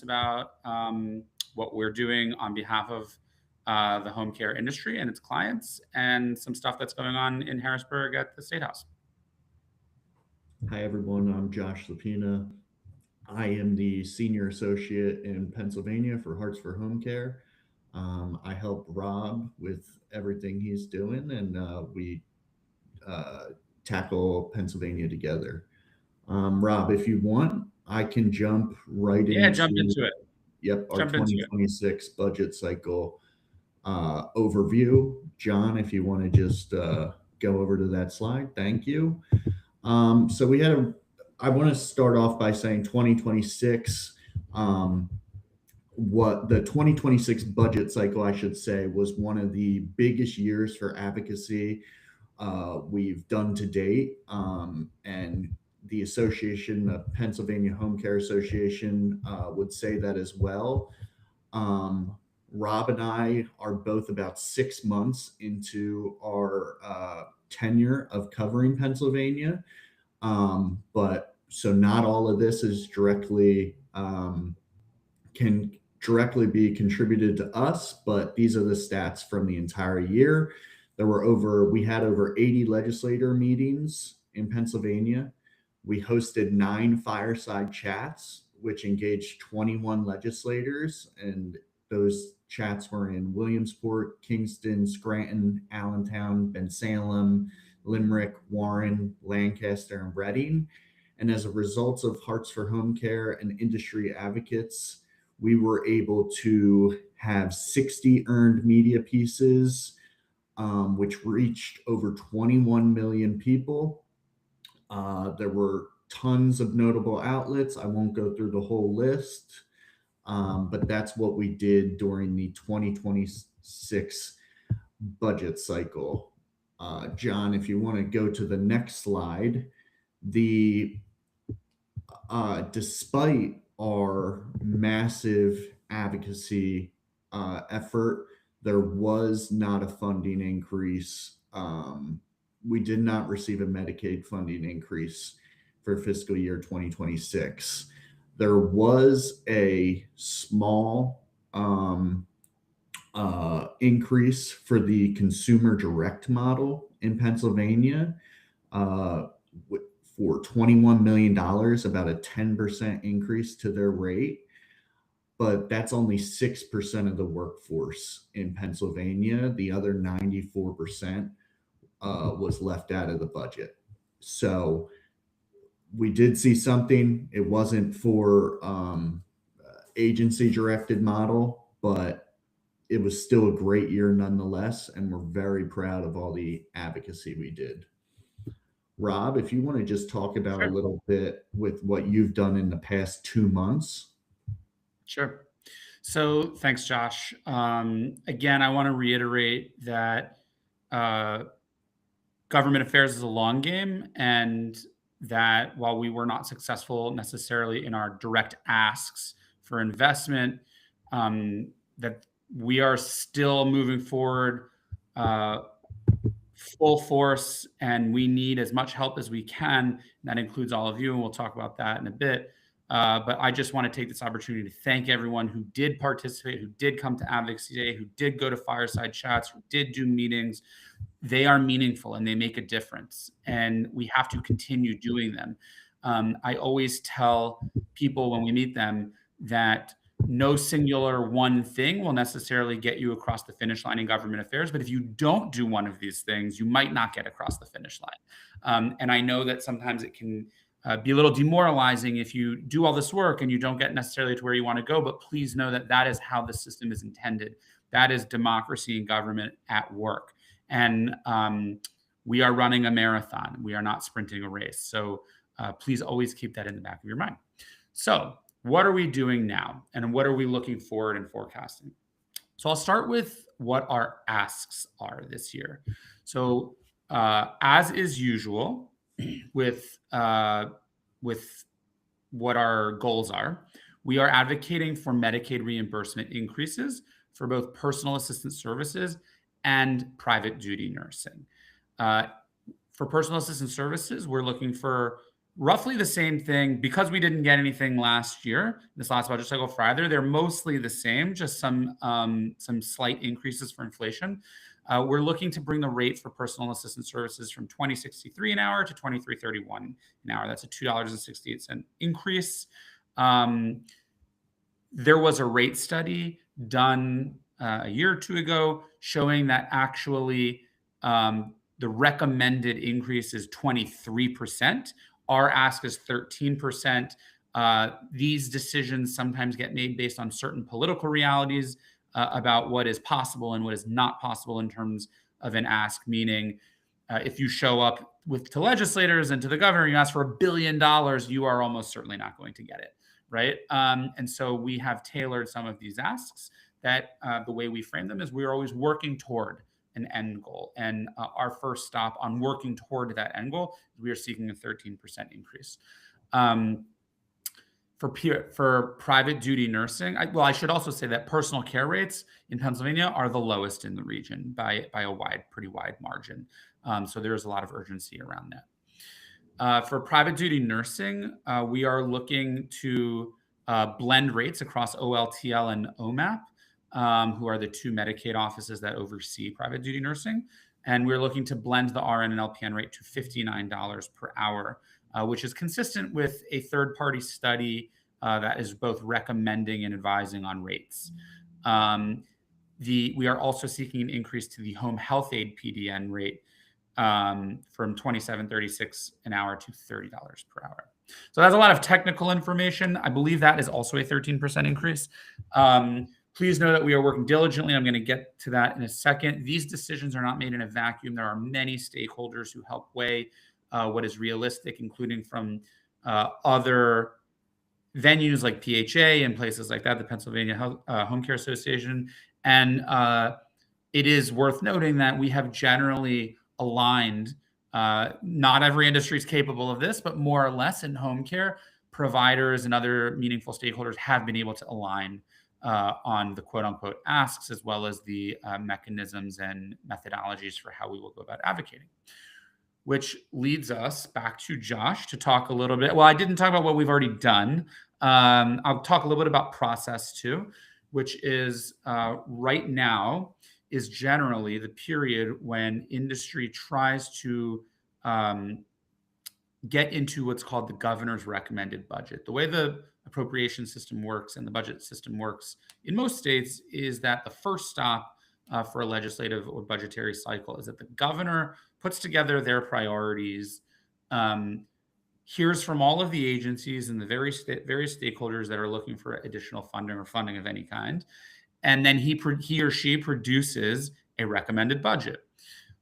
about what we're doing on behalf of the home care industry and its clients, and some stuff that's going on in Harrisburg at the State House. Hi, everyone. I'm Josh Lapina. I am the senior associate in Pennsylvania for Hearts for Home Care. I help Rob with everything he's doing, and we uh, tackle Pennsylvania together. Rob, if you want, I can jump right Yeah, jump into into it. our Jump into it. 2026 budget cycle overview. John, if you want to just go over to that slide, thank you. So we had a. I want to start off by saying 2026. Um, what the 2026 budget cycle, I should say, was one of the biggest years for advocacy we've done to date, and the Association of Pennsylvania Home Care Association would say that as well. Um, Rob and I are both about 6 months into our tenure of covering Pennsylvania. But so not all of this is directly can directly be contributed to us, but these are the stats from the entire year. We had over 80 legislator meetings in Pennsylvania. We hosted 9 fireside chats, which engaged 21 legislators, and those chats were in Williamsport, Kingston, Scranton, Allentown, Bensalem, Limerick, Warren, Lancaster, and Reading. And as a result of Hearts for Home Care and industry advocates, we were able to have 60 earned media pieces, which reached over 21 million people. There were tons of notable outlets. I won't go through the whole list, but that's what we did during the 2026 budget cycle. John, if you want to go to the next slide, the despite our massive advocacy effort, there was not a funding increase. We did not receive a Medicaid funding increase for fiscal year 2026. There was a small increase for the consumer direct model in Pennsylvania uh, for $21 million, about a 10% increase to their rate. But that's only 6% of the workforce in Pennsylvania. The other 94% was left out of the budget. So we did see something. It wasn't for agency directed model, but it was still a great year nonetheless. And we're very proud of all the advocacy we did. Rob, if you want to just talk about a Sure. little bit with what you've done in the past 2 months. Sure. So thanks, Josh. Again, I want to reiterate that uh, government affairs is a long game, and that while we were not successful necessarily in our direct asks for investment, that we are still moving forward uh, full force, and we need as much help as we can. That includes all of you, and we'll talk about that in a bit. But I just want to take this opportunity to thank everyone who did participate, who did come to Advocacy Day, who did go to fireside chats, who did do meetings. They are meaningful and they make a difference, and we have to continue doing them. I always tell people when we meet them that no singular one thing will necessarily get you across the finish line in government affairs. But if you don't do one of these things, you might not get across the finish line. And I know that sometimes it can be a little demoralizing if you do all this work and you don't get necessarily to where you want to go. But please know that that is how the system is intended. That is democracy and government at work. And we are running a marathon. We are not sprinting a race. So please always keep that in the back of your mind. So what are we doing now? And what are we looking forward and forecasting? So I'll start with what our asks are this year. So as is usual with what our goals are, we are advocating for Medicaid reimbursement increases for both personal assistance services and private duty nursing. Uh, for personal assistance services, we're looking for roughly the same thing because we didn't get anything last year, this last budget cycle for either. They're mostly the same, just some slight increases for inflation. We're looking to bring the rate for personal assistance services from $20.63 an hour to $23.31 an hour. That's a $2.68 increase. There was a rate study done a year or two ago showing that actually the recommended increase is 23%. Our ask is 13%. These decisions sometimes get made based on certain political realities about what is possible and what is not possible in terms of an ask, meaning if you show up to legislators and to the governor, you ask for $1 billion, you are almost certainly not going to get it, right? And so we have tailored some of these asks that the way we frame them is we are always working toward an end goal. And our first stop on working toward that end goal, we are seeking a 13% increase. For private duty nursing, I should also say that personal care rates in Pennsylvania are the lowest in the region by a pretty wide margin. So there is a lot of urgency around that. For private duty nursing, we are looking to blend rates across OLTL and OMAP, who are the two Medicaid offices that oversee private duty nursing. And we're looking to blend the RN and LPN rate to $59 per hour, which is consistent with a third-party study that is both recommending and advising on rates. We are also seeking an increase to the home health aid PDN rate from $27.36 an hour to $30 per hour. So that's a lot of technical information. I believe that is also a 13% increase. Please know that we are working diligently. I'm going to get to that in a second. These decisions are not made in a vacuum. There are many stakeholders who help weigh what is realistic, including from other venues like PHA and places like that, the Pennsylvania Home Care Association. And it is worth noting that we have generally aligned, not every industry is capable of this, but more or less in home care, providers and other meaningful stakeholders have been able to align on the quote unquote asks, as well as the mechanisms and methodologies for how we will go about advocating. Which leads us back to Josh to talk a little bit. Well, I didn't talk about what we've already done. I'll talk a little bit about process too, which is right now is generally the period when industry tries to get into what's called the governor's recommended budget. The way the appropriation system works and the budget system works in most states is that the first stop for a legislative or budgetary cycle is that the governor puts together their priorities, hears from all of the agencies and the various stakeholders that are looking for additional funding or funding of any kind, and then he or she produces a recommended budget.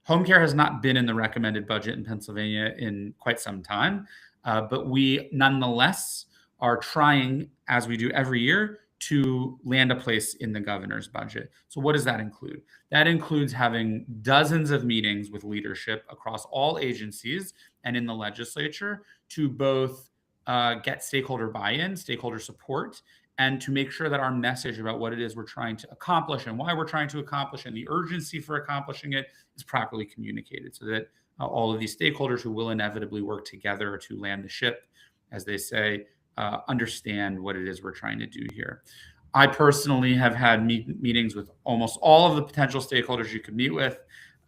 Home care has not been in the recommended budget in Pennsylvania in quite some time, but we nonetheless are trying, as we do every year, to land a place in the governor's budget. So what does that include? That includes having dozens of meetings with leadership across all agencies and in the legislature to both get stakeholder buy-in, stakeholder support, and to make sure that our message about what it is we're trying to accomplish and why we're trying to accomplish and the urgency for accomplishing it is properly communicated so that all of these stakeholders who will inevitably work together to land the ship, as they say, understand what it is we're trying to do here. I personally have had meetings with almost all of the potential stakeholders you could meet with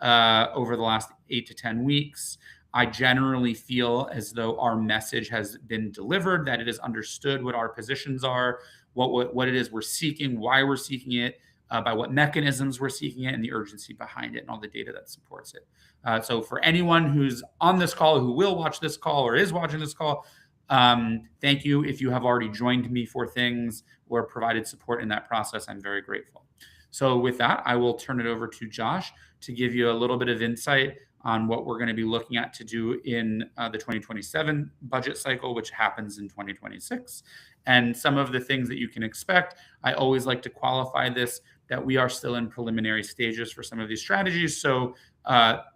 over the last 8 to 10 weeks. I generally feel as though our message has been delivered, that it is understood what our positions are, what it is we're seeking, why we're seeking it, by what mechanisms we're seeking it, and the urgency behind it, and all the data that supports it. So for anyone who's on this call, who will watch this call or is watching this call, thank you. If you have already joined me for things or provided support in that process, I'm very grateful. So with that, I will turn it over to Josh to give you a little bit of insight on what we're going to be looking at to do in the 2027 budget cycle, which happens in 2026, and some of the things that you can expect. I always like to qualify this, that we are still in preliminary stages for some of these strategies. So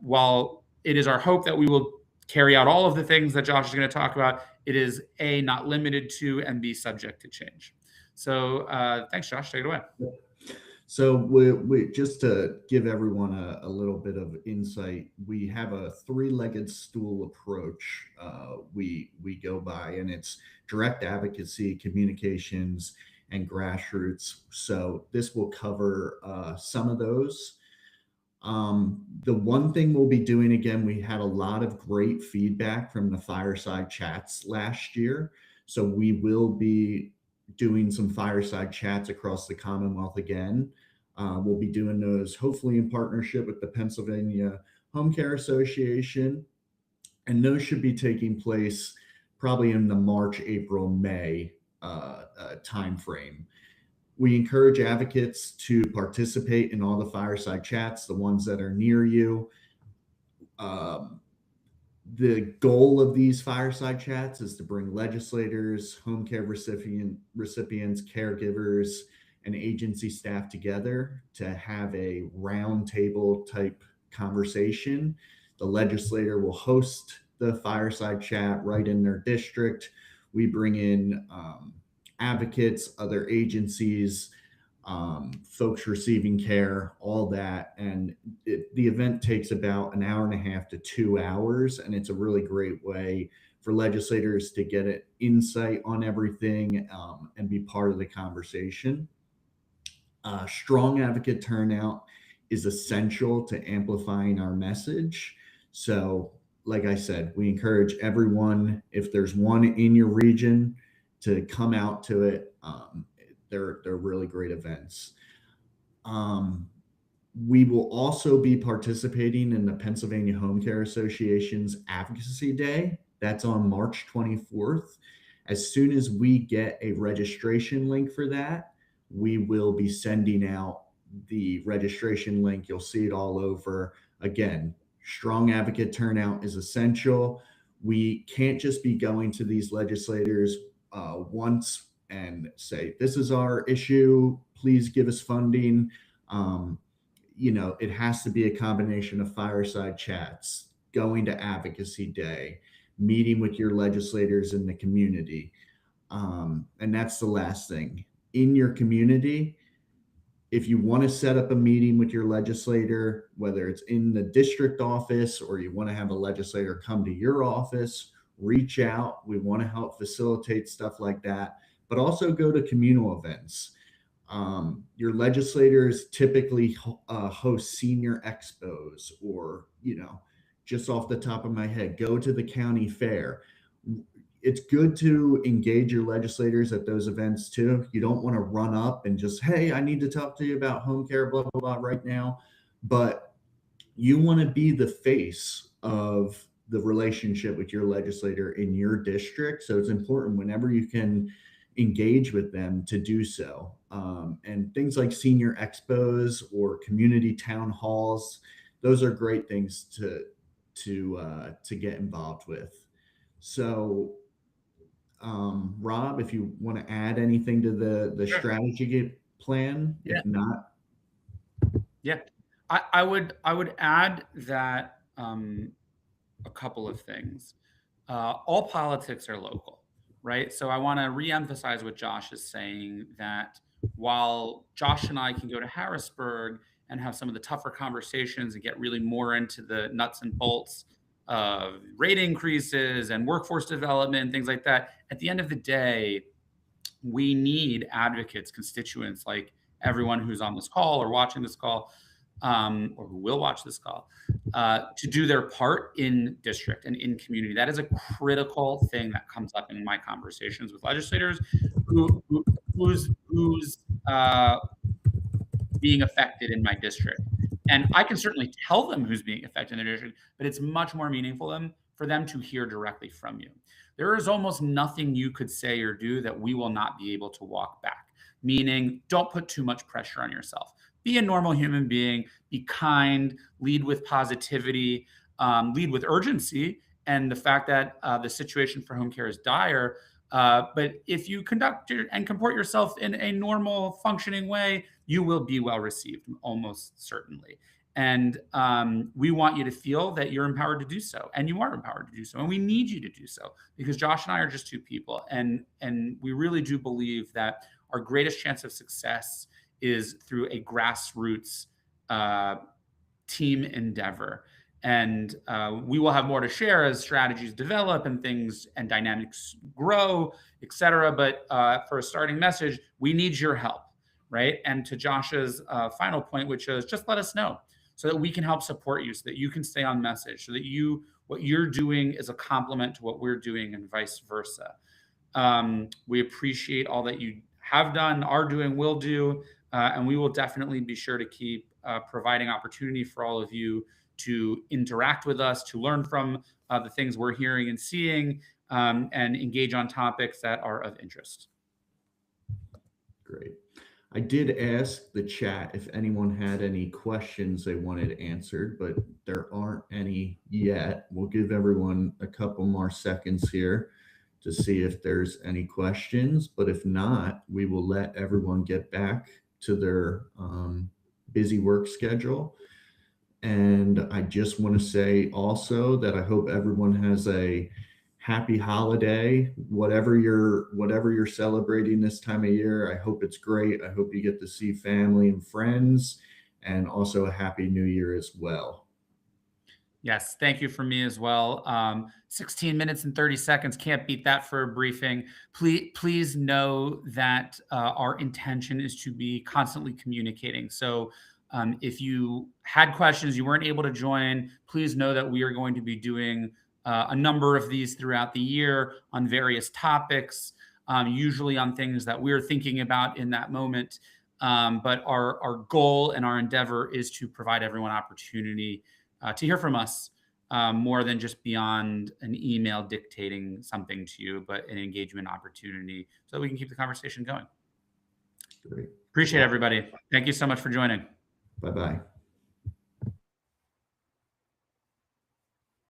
while it is our hope that we will carry out all of the things that Josh is going to talk about, it is A, not limited to, and B, subject to change. So thanks, Josh. Take it away. So we just to give everyone a little bit of insight, we have a three-legged stool approach we go by, and it's direct advocacy, communications, and grassroots. So this will cover some of those. The one thing we'll be doing again, we had a lot of great feedback from the fireside chats last year. So we will be doing some fireside chats across the Commonwealth again. We'll be doing those hopefully in partnership with the Pennsylvania Home Care Association. And those should be taking place probably in the March, April, May timeframe. We encourage advocates to participate in all the fireside chats, the ones that are near you. Um, the goal of these fireside chats is to bring legislators, home care recipients, caregivers, and agency staff together to have a roundtable type conversation. The legislator will host the fireside chat right in their district. We bring in advocates, other agencies, folks receiving care, all that. And the event takes about an hour and a half to 2 hours. And it's a really great way for legislators to get an insight on everything and be part of the conversation. Strong advocate turnout is essential to amplifying our message. So, like I said, we encourage everyone, if there's one in your region, to come out to it. They're really great events. Um, we will also be participating in the Pennsylvania Home Care Association's Advocacy Day. That's on March 24th. As soon as we get a registration link for that, we will be sending out the registration link. You'll see it all over. Again, strong advocate turnout is essential. We can't just be going to these legislators once and say, this is our issue, please give us funding. It has to be a combination of fireside chats, going to advocacy day, meeting with your legislators in the community. And that's the last thing. In your community, if you want to set up a meeting with your legislator, whether it's in the district office or you want to have a legislator come to your office, reach out. We want to help facilitate stuff like that, but also go to communal events. Your legislators typically host senior expos, or, just off the top of my head, go to the county fair. It's good to engage your legislators at those events too. You don't want to run up and just, hey, I need to talk to you about home care, blah, blah, blah, right now. But you want to be the face of the relationship with your legislator in your district. So it's important whenever you can engage with them to do so. And things like senior expos or community town halls, those are great things to get involved with. So, Rob, if you want to add anything to the Sure. strategy plan, Yeah. if not, Yeah. I would add that a couple of things. All politics are local, right? So I want to reemphasize what Josh is saying, that while Josh and I can go to Harrisburg and have some of the tougher conversations and get really more into the nuts and bolts of rate increases and workforce development, things like that, at the end of the day, we need advocates, constituents like everyone who's on this call or watching this call, or who will watch this call, to do their part in district and in community. That is a critical thing that comes up in my conversations with legislators who's being affected in my district. And I can certainly tell them who's being affected in their district, but it's much more meaningful for them to hear directly from you. There is almost nothing you could say or do that we will not be able to walk back. Meaning, don't put too much pressure on yourself. Be a normal human being, be kind, lead with positivity, lead with urgency, and the fact that the situation for home care is dire. But if you and comport yourself in a normal, functioning way, you will be well received, almost certainly. And we want you to feel that you're empowered to do so, and you are empowered to do so, and we need you to do so, because Josh and I are just two people, and we really do believe that our greatest chance of success is through a grassroots uh, team endeavor. And we will have more to share as strategies develop and things and dynamics grow, et cetera. But for a starting message, we need your help, right? And to Josh's final point, which is just let us know so that we can help support you, so that you can stay on message, so that what you're doing is a complement to what we're doing, and vice versa. We appreciate all that you have done, are doing, will do, and we will definitely be sure to keep providing opportunity for all of you to interact with us, to learn from the things we're hearing and seeing, and engage on topics that are of interest. Great. I did ask the chat if anyone had any questions they wanted answered, but there aren't any yet. We'll give everyone a couple more seconds here to see if there's any questions. But if not, we will let everyone get back to their busy work schedule. And I just want to say also that I hope everyone has a happy holiday, whatever you're celebrating this time of year. I hope it's great. I hope you get to see family and friends, and also a happy new year as well. Yes, thank you from me as well. 16 minutes and 30 seconds, can't beat that for a briefing. Please know that our intention is to be constantly communicating. So if you had questions, you weren't able to join, please know that we are going to be doing a number of these throughout the year on various topics, usually on things that we're thinking about in that moment. But our goal and our endeavor is to provide everyone opportunity to hear from us, more than just beyond an email dictating something to you, but an engagement opportunity so that we can keep the conversation going. Great. Appreciate everybody. Thank you so much for joining. Bye-bye.